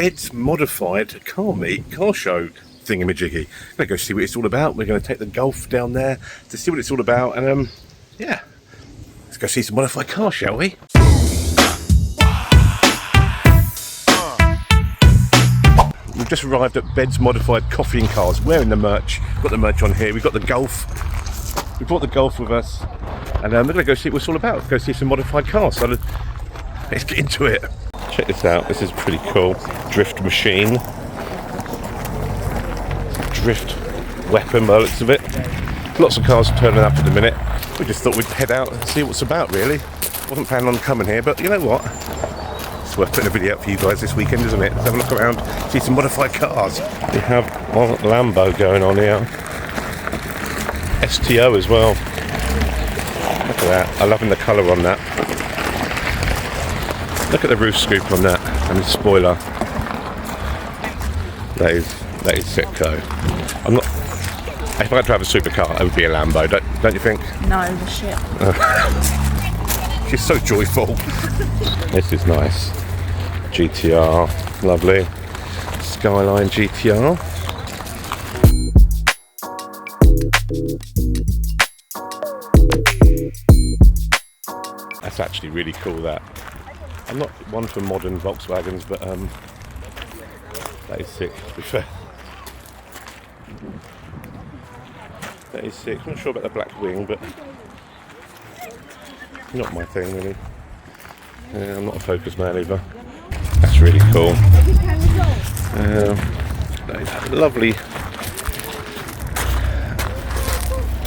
Bed's modified car show thingamajiggy. I'm going to go see what it's all about. We're going to take the Golf down there to see what it's all about, and yeah, let's go see some modified cars, shall we? We've just arrived at Bed's Modified Coffee and Cars. Wearing the merch. We've got the merch on here. We've got the Golf. We brought the Golf with us, and we're going to go see what it's all about. Go see some modified cars. So let's get into it. Check this out. This is pretty cool. Drift machine. Drift weapon by the looks of it. Lots of cars turning up in a minute. We just thought we'd head out and see what's about, really. Wasn't planning on coming here, but you know what? It's worth putting a video out for you guys this weekend, isn't it? Let's have a look around, see some modified cars. We have one Lambo going on here. STO as well. Look at that. I'm loving the colour on that. Look at the roof scoop on that and the spoiler. That is sick though. I'm not. If I had to have a supercar, it would be a Lambo. Don't you think? No, the shit. She's so joyful. This is nice. GTR, lovely. Skyline GTR. That's actually really cool. That. I'm not one for modern Volkswagens, but that is sick. To be fair. That is sick. I'm not sure about the black wing, but not my thing really. Yeah, I'm not a Focus man either. That's really cool. That is lovely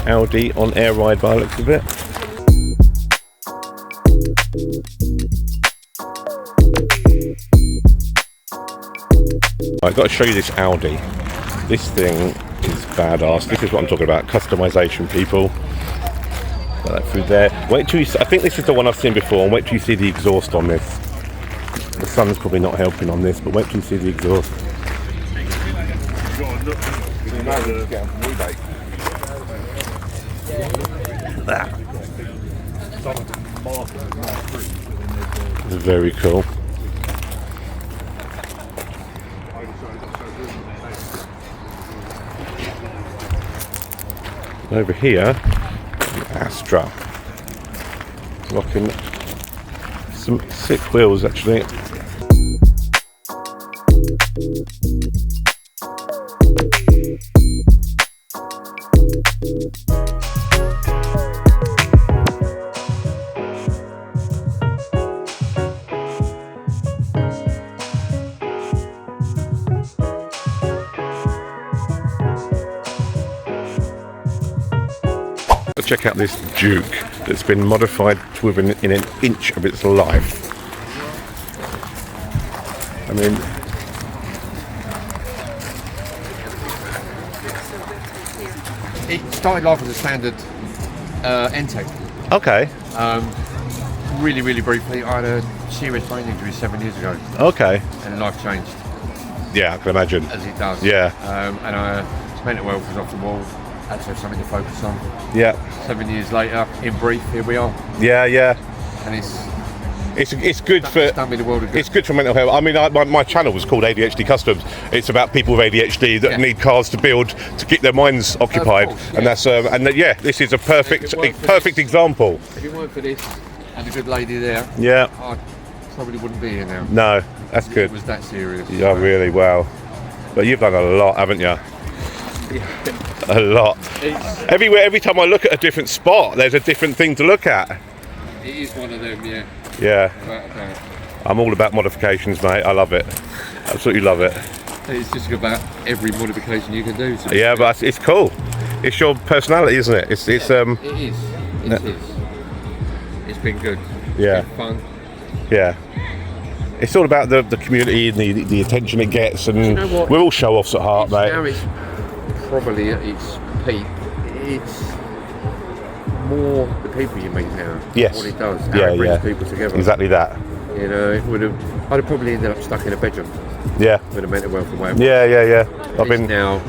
Audi on air ride by the looks of it. I've got to show you this Audi. This thing is badass. This is what I'm talking about. Customization, people. Got that through there. Wait till you see, I think this is the one I've seen before, and wait till you see the exhaust on this. The sun's probably not helping on this, but wait till you see the exhaust. That. Very cool. Over here, Astra, rocking some sick wheels actually. Check out this Duke that's been modified to within an inch of its life. I mean, it started life as a standard N-Tech. Okay. Really briefly, I had a serious brain injury 7 years ago. Okay. And life changed. Yeah, I can imagine. As it does. Yeah. And mental health was off the wall. Had to have something to focus on. Yeah. 7 years later, in brief, here we are. Yeah. And it's good for. It's done me the world of good. It's good for mental health. I mean, my channel was called ADHD Customs. It's about people with ADHD that need cars to build to keep their minds occupied, course, yeah. And that's this is a perfect example. If it weren't for this and a good lady there, yeah, I probably wouldn't be here now. No, that's good. It was that serious. Yeah, really well. But you've done a lot, haven't you? Yeah. A lot. Every time I look at a different spot, there's a different thing to look at. It is one of them, yeah. Yeah. I'm all about modifications, mate. I love it. Absolutely love it. It's just about every modification you can do. Yeah, but it's cool. It's your personality, isn't it? It is. It is. It's been good. Yeah. It's been fun. Yeah. It's all about the community and the attention it gets, and you know we're all show-offs at heart, mate. Now it's probably at its peak. It's more the people you meet now. Yes. What it does. How it brings people together. Exactly that. You know, I'd have probably ended up stuck in a bedroom. Yeah. With a mental health and whatever. Yeah. I've been now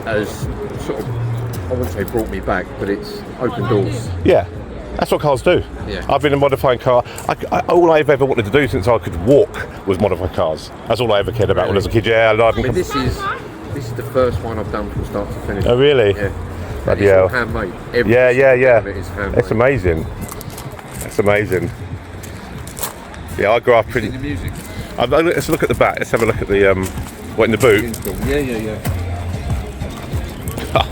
as sort of, I wouldn't say brought me back, but it's opened doors. Yeah. That's what cars do. Yeah. I've been a modifying car. All I've ever wanted to do since I could walk was modify cars. That's all I ever cared about when I was a kid. Yeah, I mean, this is the first one I've done from start to finish. Oh really? Yeah. Bloody It's all hell. handmade. Yeah. It is handmade. It's amazing. That's amazing. Yeah, I grew up The in. music. Let's look at the back. Let's have a look at the what in the boot. Yeah.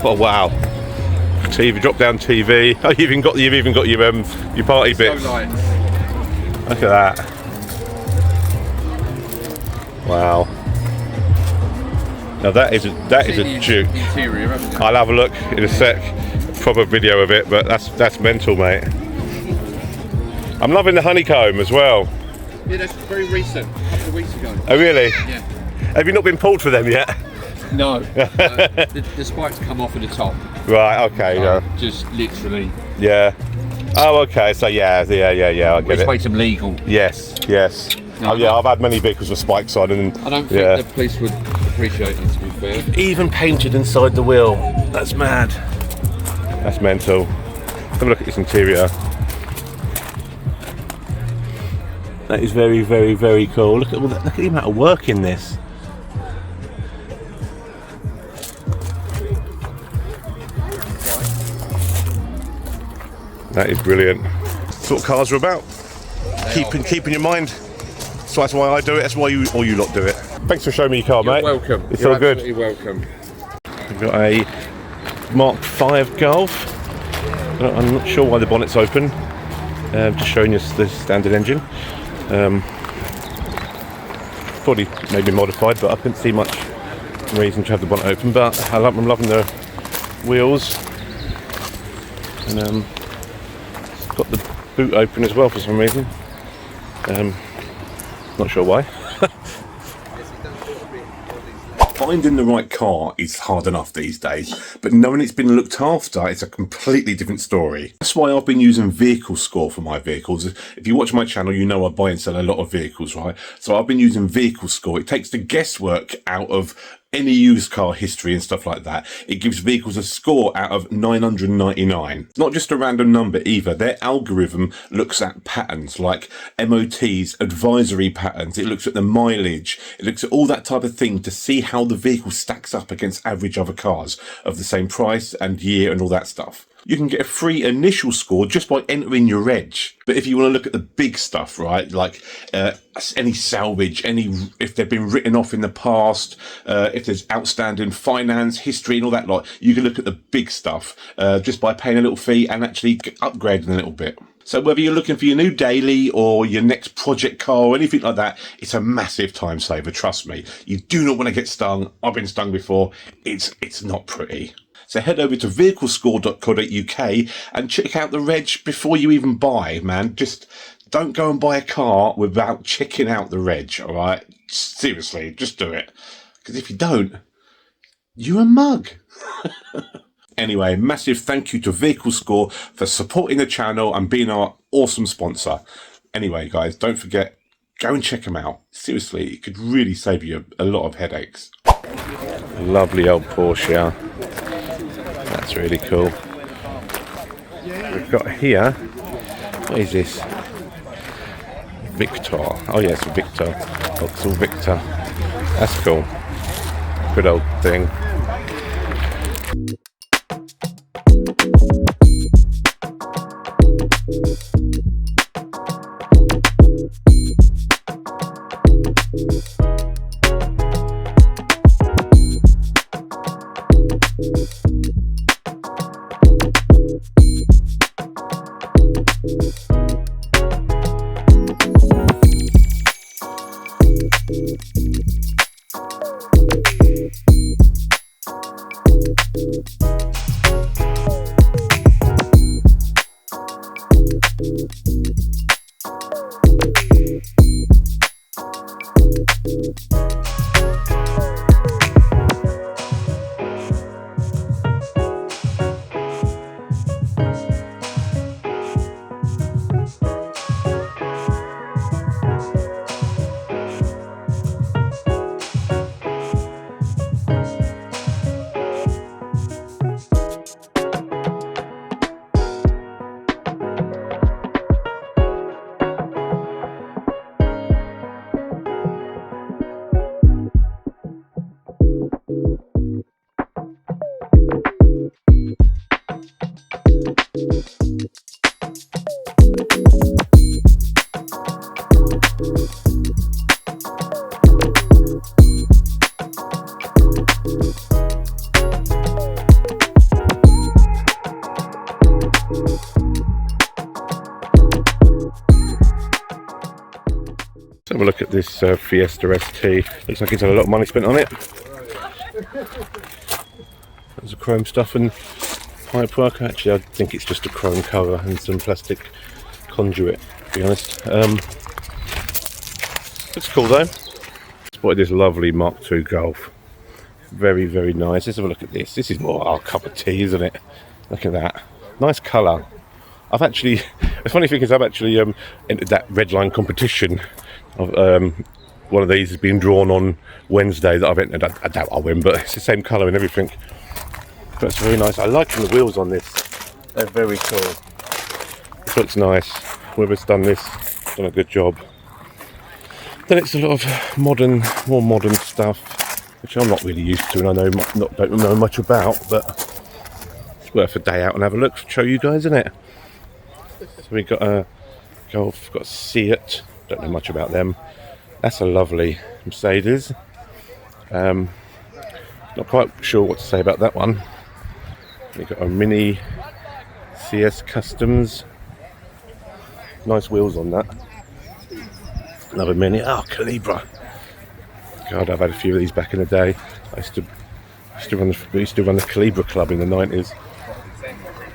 Oh wow. TV, drop down TV. Oh, you've even got your party bits. So light. Look at that. Wow. Now that is a Duke. Interior, haven't you? I'll have a look in a sec. Proper video of it, but that's mental, mate. I'm loving the honeycomb as well. Yeah, that's very recent. A couple of weeks ago. Oh really? Yeah. Have you not been pulled for them yet? No. The spikes come off at the top. Right. Okay. Yeah. Just literally. Yeah. Oh, okay. So yeah. I get Which it. makes them legal. Yes. No, Oh yeah. I've had many vehicles with spikes on, and I don't think the police would appreciate it, to be fair. Even painted inside the wheel. That's mad. That's mental. Have a look at this interior. That is very, very, very cool. Look at the amount of work in this. That is brilliant. That's what cars are about. Keeping your mind. So that's why I do it. That's why you lot do it. Thanks for showing me your car, You're mate. welcome. It's You're all good. absolutely welcome. We've got a Mark V Golf. I'm not sure why the bonnet's open. Just showing you the standard engine. Probably maybe modified, but I couldn't see much reason to have the bonnet open. But I'm loving the wheels, and it's got the boot open as well for some reason. Not sure why. Finding the right car is hard enough these days, but knowing it's been looked after is a completely different story. That's why I've been using Vehicle Score for my vehicles. If you watch my channel, you know I buy and sell a lot of vehicles, right? So I've been using Vehicle Score. It takes the guesswork out of any used car history and stuff like that. It gives vehicles a score out of 999. Not just a random number either. Their algorithm looks at patterns like MOTs, advisory patterns. It looks at the mileage. It looks at all that type of thing to see how the vehicle stacks up against average other cars of the same price and year and all that stuff. You can get a free initial score just by entering your reg. But if you want to look at the big stuff, right, like any salvage, if they've been written off in the past, if there's outstanding finance history and all that lot, you can look at the big stuff just by paying a little fee and actually upgrading a little bit. So whether you're looking for your new daily or your next project car or anything like that, it's a massive time saver, trust me. You do not want to get stung. I've been stung before. It's not pretty. So head over to vehiclescore.co.uk and check out the reg before you even buy, man. Just don't go and buy a car without checking out the reg, all right? Seriously, just do it. Because if you don't, you're a mug. Anyway, massive thank you to Vehicle Score for supporting the channel and being our awesome sponsor. Anyway, guys, don't forget, go and check them out. Seriously, it could really save you a lot of headaches. Lovely old Porsche. That's really cool. We've got here, what is this? Victor. Oh yes, Victor. Vauxhall Victor. That's cool. Good old thing. this Fiesta ST. Looks like it's had a lot of money spent on it. There's a chrome stuff and pipework. Actually, I think it's just a chrome cover and some plastic conduit, to be honest. Looks cool though. Spotted this lovely Mark II Golf. Very, very nice. Let's have a look at this. This is more our cup of tea, isn't it? Look at that. Nice colour. I've actually, the funny thing is I've actually entered that red line competition of one of these has been drawn on Wednesday that I've entered. I doubt I'll win, but it's the same colour and everything. But it's very nice. I like the wheels on this. They're very cool. This looks nice. Whoever's done this, done a good job. Then it's a lot of modern, more modern stuff, which I'm not really used to and I don't know much about, but it's worth a day out and have a look, show you guys, isn't it? So we've got a Golf, got a Seat, don't know much about them. That's a lovely Mercedes. Not quite sure what to say about that one. We've got a Mini CS Customs. Nice wheels on that. Another Mini. Oh, Calibra. God, I've had a few of these back in the day. I used to run the Calibra club in the 90s.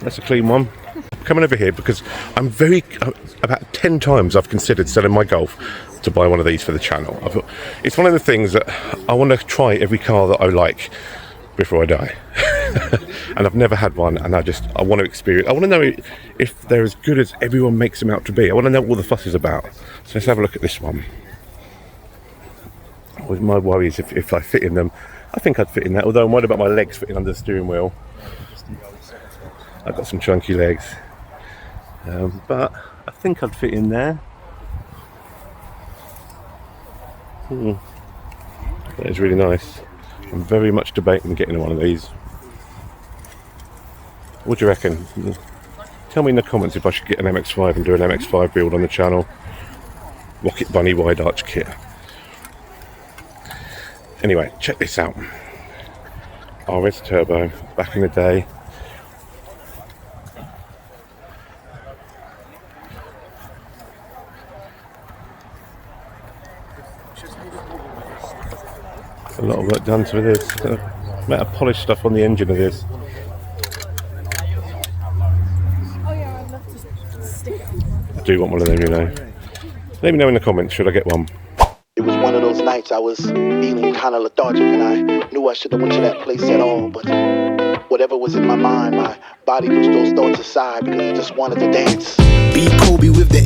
That's a clean one. I'm coming over here because I'm about 10 times I've considered selling my Golf to buy one of these for the channel. It's one of the things that I want to try every car that I like before I die. And I've never had one, and I want to experience. I want to know if they're as good as everyone makes them out to be. I want to know what all the fuss is about. So let's have a look at this one. With my worries if I fit in them. I think I'd fit in that, although I'm worried about my legs fitting under the steering wheel. I've got some chunky legs, but I think I'd fit in there. That is really nice. I'm very much debating getting one of these. What do you reckon? Tell me in the comments if I should get an MX-5 and do an MX-5 build on the channel. Rocket Bunny wide arch kit. Anyway, check this out. RS Turbo, back in the day. A lot of work done to this. Amount of polished stuff on the engine of this. I do want one of them, you know. Let me know in the comments, should I get one? It was one of those nights I was feeling kind of lethargic and I knew I should have went to that place at all, but whatever was in my mind, my body pushed those thoughts aside because I just wanted to dance. Be Kobe with the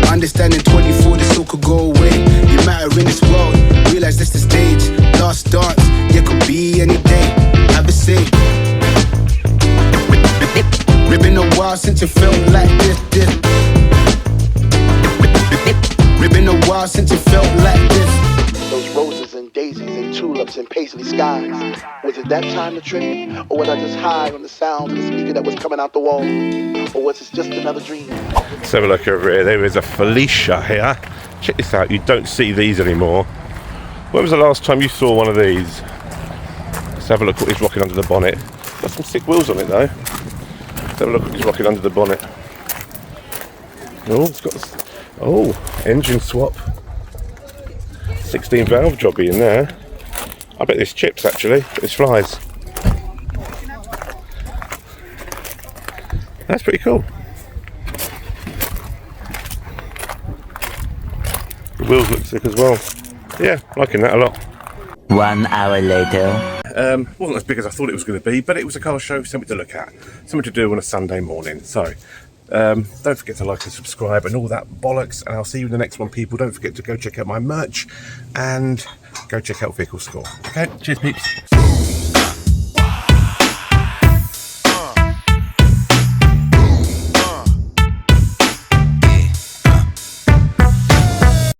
8, understanding 24 this all could go away. You matter in this world, realize this the stage. Last dance, there could be any day. Have a say. Ribbon a while since it felt like this. Ribbon a while since it felt like this. Those roses and daisies and tulips and paisley skies. Was it that time to trip? Or was I just high on the sound of the speaker that was coming out the wall? Or was this just another dream? Let's have a look over here. There is a Felicia here. Check this out. You don't see these anymore. When was the last time you saw one of these? Let's have a look what he's rocking under the bonnet. Got some sick wheels on it though. Let's have a look what he's rocking under the bonnet. Oh, it's got... Oh, engine swap. 16 valve jobby in there. I bet this chips actually, but this flies. That's pretty cool. The wheels look sick as well. Yeah, liking that a lot. 1 hour later. Wasn't as big as I thought it was going to be, but it was a car show, something to look at, something to do on a Sunday morning. So don't forget to like and subscribe and all that bollocks, and I'll see you in the next one, people. Don't forget to go check out my merch and go check out Vehicle Score. Okay, cheers peeps.